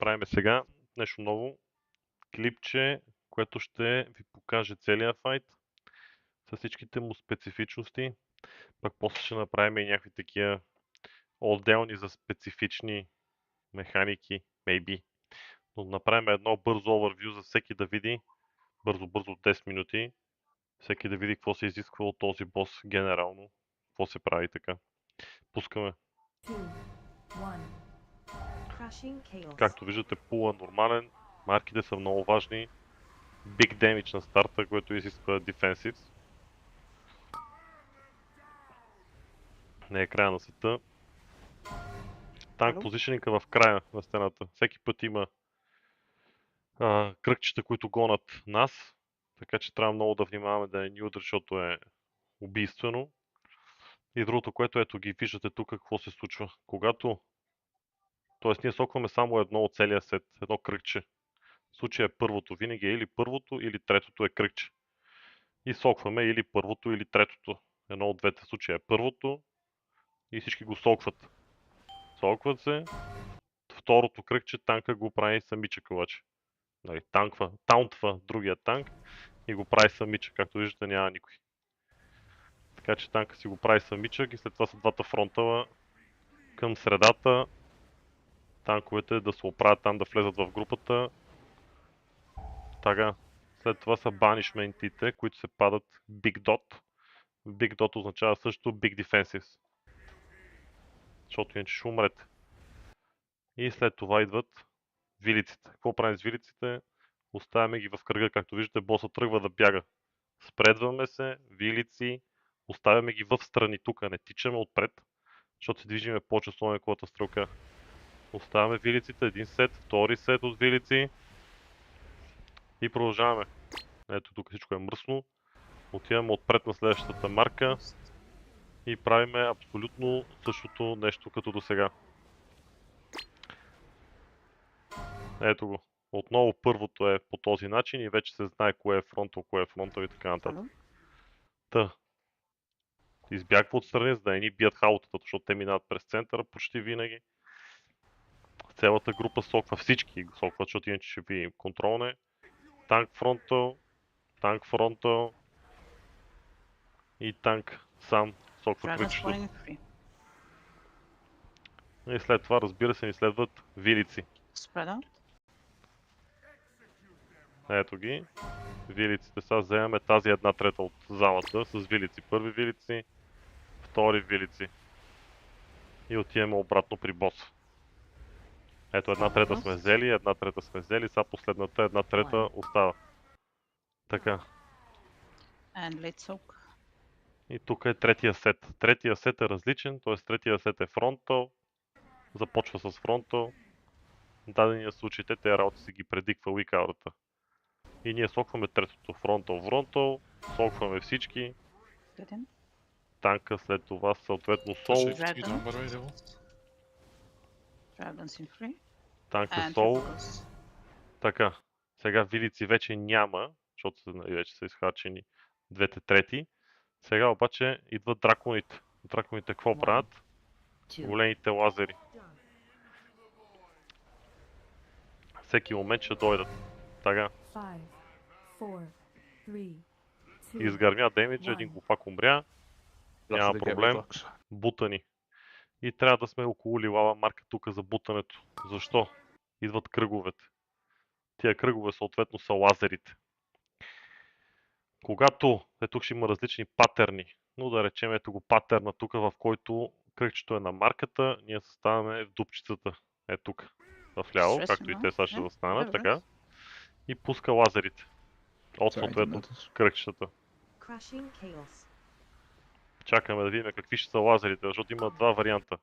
направим сега нещо ново. Клипче, което ще ви покаже целият файт с всичките му специфичности. Пък после ще направим и някакви такива отделни за специфични механики, maybe. Но направим едно бързо overview за всеки да види, бързо 10 минути, всеки да види какво се изисква от този бос генерално, какво се прави така. Пускаме. Както виждате, пула нормален, марките са много важни, big damage на старта, което изисква defensives. Не е края на света. Танк позишеника в края на стената. Всеки път има кръгчета, които гонат нас, така че трябва много да внимаваме да не ни удря, защото е убийствено. И другото, което ето ги виждате тук какво се случва. Когато, т.е. ние сокваме само едно от целия сет, едно кръгче. В случая първото винаги е или първото, или третото е кръгче. И сокваме или първото, или третото. Едно от двете случая е първото и всички го сокват. Сокват се. Второто кръгче танка го прави самичък обаче. Нали, таунтва другия танк и го прави самичък. Както виждате, няма никой. Така че танка си го прави самичък и след това са двата фронтала към средата. Танковете да се оправят там, да влезат в групата. Така. След това са банишментите, които се падат Big Dot. Big Dot означава също Big Defensives. Защото иначе ще умрете. И след това идват вилиците. Какво правим с вилиците? Оставяме ги в кръга, както виждате, боса тръгва да бяга. Спредваме се, вилици, оставяме ги в страни тук, не тичаме отпред, защото се движиме повече с слонековата стрелка. Оставяме вилиците, един сет, втори сет от вилици и продължаваме. Ето тук всичко е мръсно. Отиваме отпред на следващата марка и правиме абсолютно същото нещо като до сега. Ето го. Отново първото е по този начин и вече се знае кое е фронтал и така нататък. Избягва отстрани, за да не ни бият хаутата, защото те минават през центъра почти винаги. Цялата група соква, всички го сокват, защото иначе ще ви контролне. Танк фронтал и танк сам соква кръгчето. И след това, разбира се, ни следват вилици. Ето ги. Вилиците. Сега вземаме тази една трета от залата с вилици. Първи вилици, втори вилици. И отиваме обратно при боса. Ето една трета сме взели, сега последната една трета остава. Така. И тук е третия сет. Третия сет е различен, т.е. третия сет е фронтал. Започва с фронтал. В дадения случай тези работи си ги предиква уикаурата. И ние сокваме третото фронтал, сокваме всички. Танка след това съответно сол. Танка сол. Така. Сега вилици вече няма, защото вече са изхарчени двете трети. Сега обаче идват драконите. Драконите какво правят? Големите лазери. Всеки момент ще дойдат. Така. Изгърмя демиджа, един глупак умря. Няма проблем. Бутани. И трябва да сме около лилава марка тук за бутането. Защо? Идват кръговете. Тия кръгове съответно са лазерите. Когато, тук ще има различни патерни, но да речем ето го патерна тук, в който кръгчето е на марката, ние съставяме в дупчицата. Тук, вляво, както и те сега ще застанат, така. И пуска лазерите. От съответно кръгчетата. Чакаме да видим какви ще са лазерите, защото има два варианта.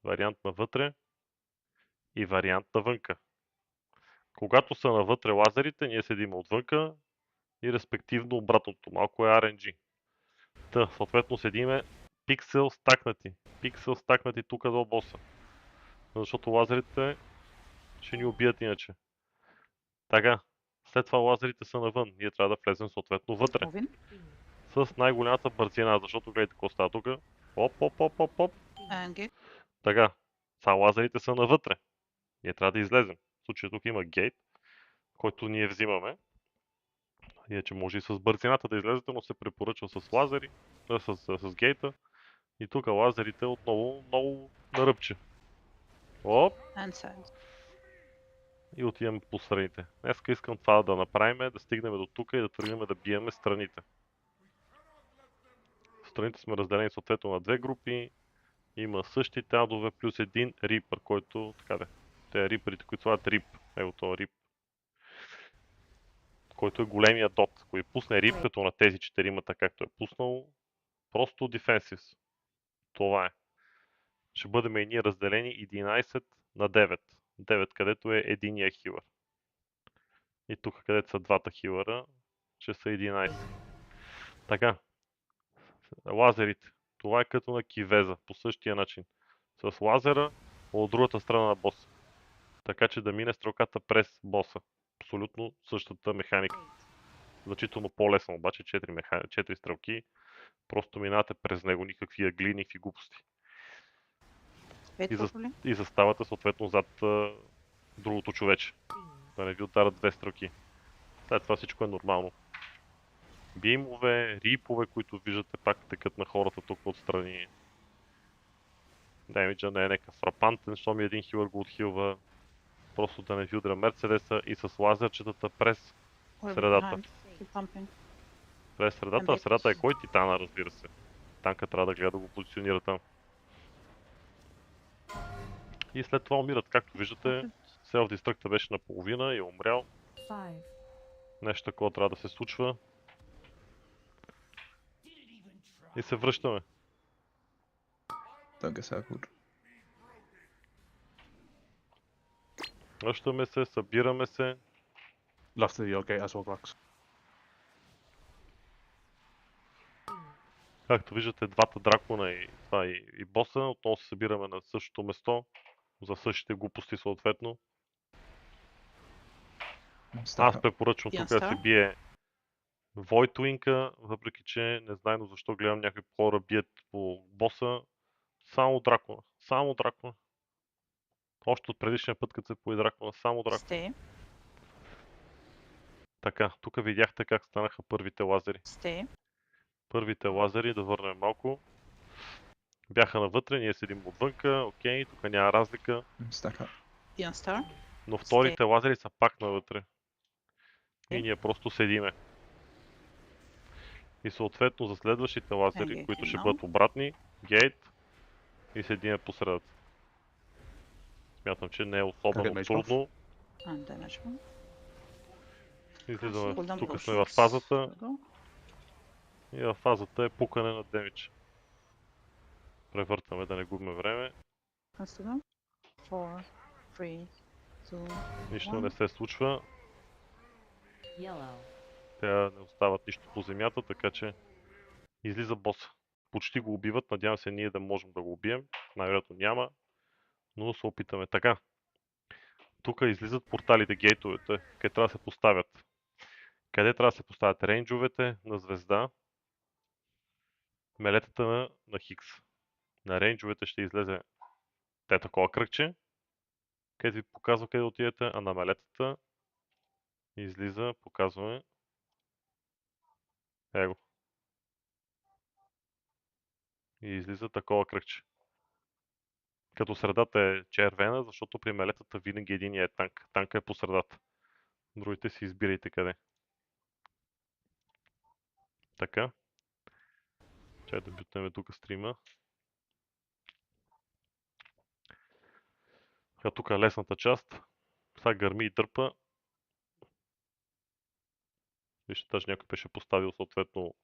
Вариант навътре и вариант навънка. Когато са навътре лазерите, ние седим отвънка и респективно обратното. Малко е RNG. Съответно седиме пиксел стакнати тук до боса. Защото лазерите ще ни убият иначе. Така, след това лазерите са навън. Ние трябва да влезем съответно вътре. С най-голямата бързина, защото гледайте какво става тук. Оп. Така, сега лазерите са навътре. Ние трябва да излезем. случая тук има гейт, който ние взимаме. Иначе може и с бързината да излезете, но се препоръчва с лазери, с гейта. И тук лазерите отново много наръпче. Оп! И отиваме по страните. Днеска искам това да направим, да стигнем до тук и да тръгнем да биеме страните. Страните сме разделени съответно на две групи. Има същите адове плюс един рипър, който така де. Те риперите, които слагат рип. Ето това рип. Който е големия дот. Ако пусне рип, като на тези четиримата, както е пуснал, просто дефенсивс. Това е. Ще бъдем и ние разделени 11 на 9. 9, където е единия хилър. И тук, където са двата хилъра, ще са 11. Така. Лазерите. Това е като на кивеза, по същия начин. С лазера от другата страна на боса. Така че да мине стрелката през боса. Абсолютно същата механика. Значително по-лесно, обаче 4 стрелки. Просто минавате през него, никакви ъгли, никакви глупости. И заставате съответно зад другото човече. Да не ви ударят две стрелки. След това всичко е нормално. Бимове, рипове, които виждате пак текат на хората тук отстрани. Демиджа не е някакъв фрапантен, щом и един хилър го отхилва. Просто да не ви удря Мерцедеса и с лазерчетата през средата. През средата, а средата е кой? Титана, разбира се. Танка трябва да гледа да го позиционира там. И след това умират, както виждате. Self-destruct беше наполовина и е умрял. Нещо такова трябва да се случва. И се връщаме. Връщаме се, събираме се. Left the gate as well, Glax. Както виждате, двата дракона и боса, отново се събираме на същото место. За същите глупости съответно. Аз препоръчвам тук да се бие Voidwing-а, въпреки че не знайно защо гледам някакви хора бият по боса. Само дракона. Само дракона. Още от предишния път, като се пои дракона, само дракона. Така, тук видяхте как станаха първите лазери. Първите лазери, да върнем малко. Бяха навътре, ние седим отвънка, окей, тук няма разлика. Но вторите лазери са пак навътре. И ние просто седиме. И съответно за следващите лазери, които ще бъдат обратни, гейт и седиме по средата. Смятам, че не е особено трудно. Излизаме, тук сме в фазата. И в фазата е пукане на демидж. Превъртаме да не губим време. Нищо не се случва. Те не остават нищо по земята, така че излиза боса. Почти го убиват, надявам се ние да можем да го убием. Най-вероятно няма, но се опитаме. Така. Тук излизат порталите, гейтовете, къде трябва да се поставят. Къде трябва да се поставят рейнджовете на звезда, мелетата на Хикс. На рейнджовете ще излезе те такова кръгче, където ви показва къде да отидете, а на мелетата излиза, показваме. Его. И излиза такова кръгче. Като средата е червена, защото при мелетата винаги единия е танк. Танка е по средата. Другите си избирайте къде. Така. Чай да бютнем тук стрима. Сега тук е лесната част. Сега гърми и дърпа. Вижте, даже някой беше поставил съответно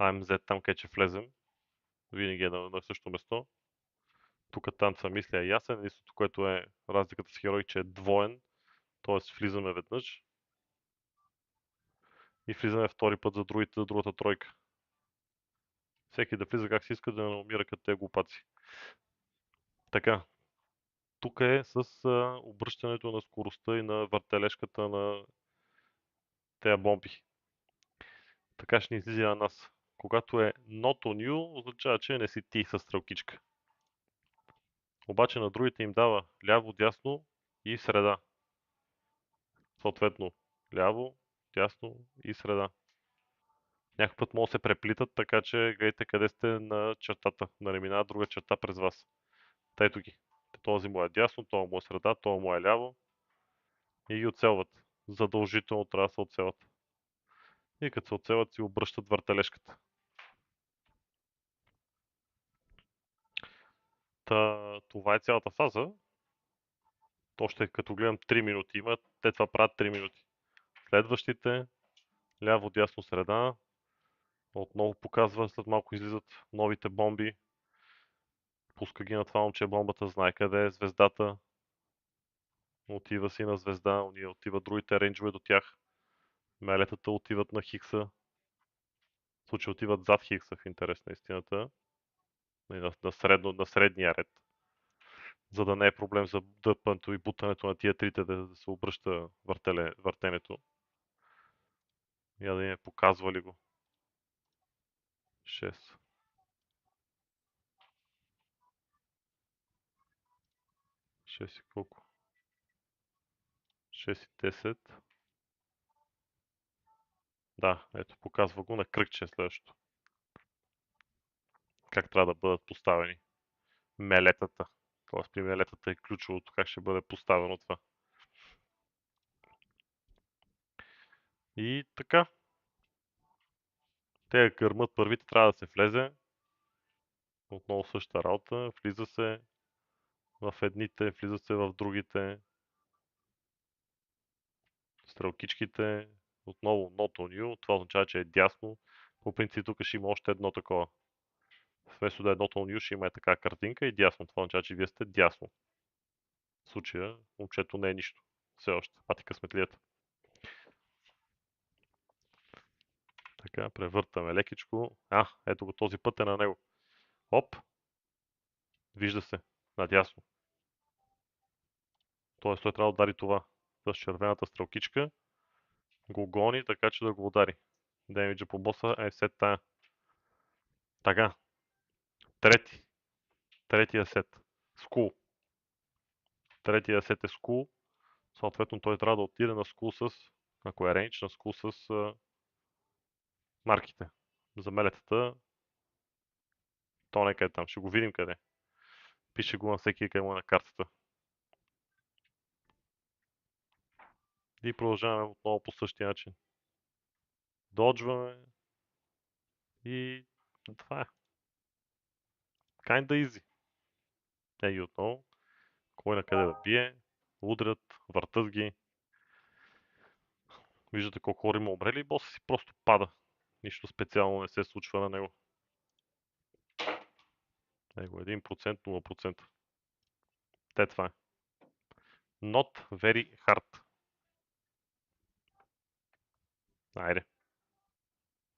AMZ там, къде ще влезем. Винаги е на същото место. Тук танца мисля е ясен. Единството, което е разликата с Херой, че е двоен. Тоест влизаме веднъж. И влизаме втори път за другата тройка. Всеки да влиза как си иска, да не умира като те глупаци. Така. Тук е с обръщането на скоростта и на въртележката на тези бомби. Така ще ни излиза на нас. Когато е not on you, означава, че не си ти с стрелкичка. Обаче на другите им дава ляво, дясно и среда. Съответно, ляво, дясно и среда. Някой път могат да се преплитат, така че гледайте къде сте на чертата. Да не минава друга черта през вас. Та ето ги. Този му е дясно, този му е среда, този му е ляво. И ги оцелват. Задължително трябва да се оцелват. И като се оцелват си обръщат въртележката. Това е цялата фаза. Още като гледам 3 минути има, те това правят 3 минути. Следващите, ляво, дясно, среда. Отново показва, след малко излизат новите бомби. Пуска ги на това момче бомбата, знае къде е звездата. Отива си на звезда, уния отиват другите рейнджове до тях. Мелетата отиват на Хикса. В случай отиват зад Хикса в интерес на истината. На средния ред. За да не е проблем за дъпането и бутането на тия трите да се обръща въртенето. Я да им показва ли го. 6. 6 и колко? 6 и 10. Да, ето показва го на кръгче следващото. Как трябва да бъдат поставени мелетата. Тоест при мелетата е ключовото как ще бъде поставено това. И така. Те гърмат първите, трябва да се влезе. Отново същата работа. Влиза се в едните, влиза се в другите. Стрелкичките. Отново not on you. Това означава, че е дясно. По принцип тук ще има още едно такова. Вместо да е not on you, ще има така картинка и дясно. Това означава, че вие сте дясно. В случая момчето не е нищо. Все още. Пати късметлията. Така, превъртаме лекичко. Ето го, този път е на него. Оп! Вижда се. Надясно. Тоест той трябва да удари това. С червената стрелкичка. Го гони, така че да го удари. Демиджа по боса е сет тая. Така. Третия сет. Скул. Третия сет е скул. Съответно той трябва да отиде на скул с, ако е рейндж, на скул с марките. За мелетата. То нека е там. Ще го видим къде. Пише го на всеки къде му е на картата. И продължаваме отново по същия начин. Доджваме. И това е. Kinda easy. И отново. Кой на къде да бие. Удрят. Въртат ги. Виждате колко хора има умрели и боса си просто пада. Нищо специално не се случва на него. Него 1%, 0%. Те това е. Not very hard. Айде.